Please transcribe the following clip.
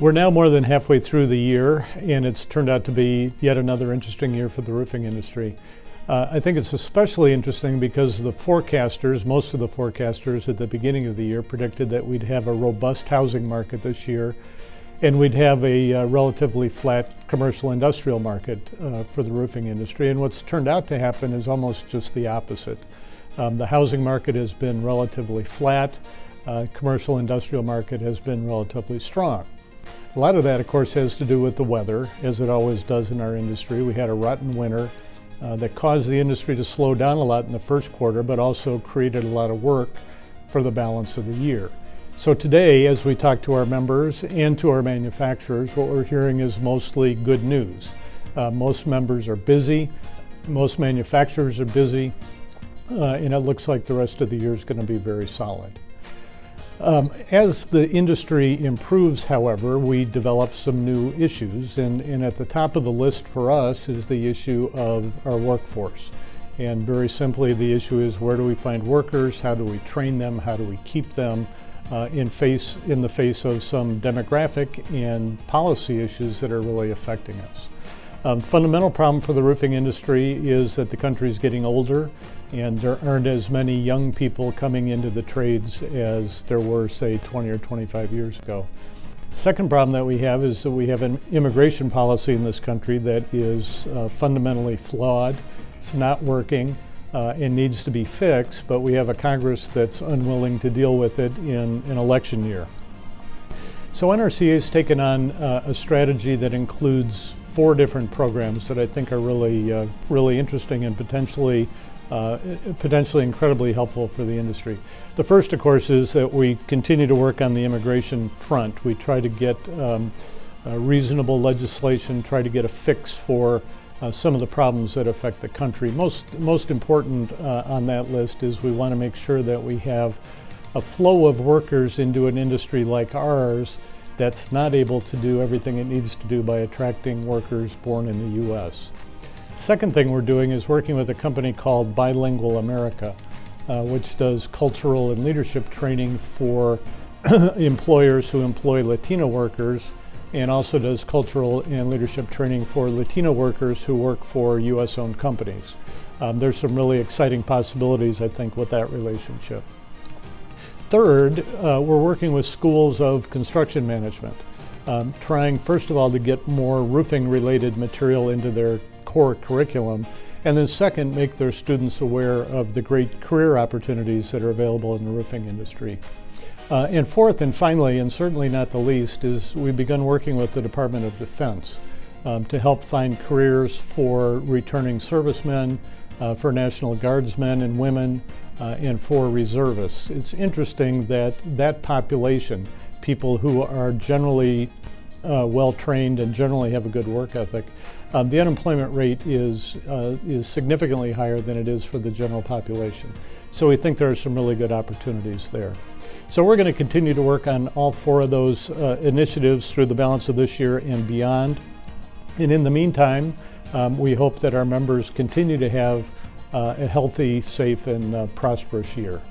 We're now more than halfway through the year, and it's turned out to be yet another interesting year for the roofing industry. I think it's especially interesting because the forecasters, most of the forecasters at the beginning of the year predicted that we'd have a robust housing market this year, and we'd have a relatively flat commercial industrial market for the roofing industry. And what's turned out to happen is almost just the opposite. The housing market has been relatively flat. Commercial industrial market has been relatively strong. A lot of that, of course, has to do with the weather, as it always does in our industry. We had a rotten winter that caused the industry to slow down a lot in the first quarter, but also created a lot of work for the balance of the year. So today, as we talk to our members and to our manufacturers, what we're hearing is mostly good news. Most members are busy, most manufacturers are busy, and it looks like the rest of the year is going to be very solid. As the industry improves, however, we develop some new issues, and at the top of the list for us is the issue of our workforce. And very simply, the issue is, where do we find workers, how do we train them, how do we keep them in the face of some demographic and policy issues that are really affecting us. Fundamental problem for the roofing industry is that the country is getting older, and there aren't as many young people coming into the trades as there were, say, 20 or 25 years ago. Second problem that we have is that we have an immigration policy in this country that is fundamentally flawed. It's not working and needs to be fixed, but we have a Congress that's unwilling to deal with it in an election year. So NRCA has taken on a strategy that includes 4 different programs that I think are really interesting and potentially incredibly helpful for the industry. The first, of course, is that we continue to work on the immigration front. We try to get reasonable legislation, try to get a fix for some of the problems that affect the country. Most important on that list is we want to make sure that we have a flow of workers into an industry like ours that's not able to do everything it needs to do by attracting workers born in the U.S. Second thing we're doing is working with a company called Bilingual America, which does cultural and leadership training for employers who employ Latino workers, and also does cultural and leadership training for Latino workers who work for U.S.-owned companies. There's some really exciting possibilities, I think, with that relationship. Third, we're working with schools of construction management, trying, first of all, to get more roofing-related material into their core curriculum, and then second, make their students aware of the great career opportunities that are available in the roofing industry. And fourth, and finally, and certainly not the least, is we've begun working with the Department of Defense to help find careers for returning servicemen, for National Guardsmen and women, and for reservists. It's interesting that that population, people who are generally well-trained and generally have a good work ethic, the unemployment rate is significantly higher than it is for the general population. So we think there are some really good opportunities there. So we're going to continue to work on all 4 of those initiatives through the balance of this year and beyond. And in the meantime, we hope that our members continue to have a healthy, safe, and prosperous year.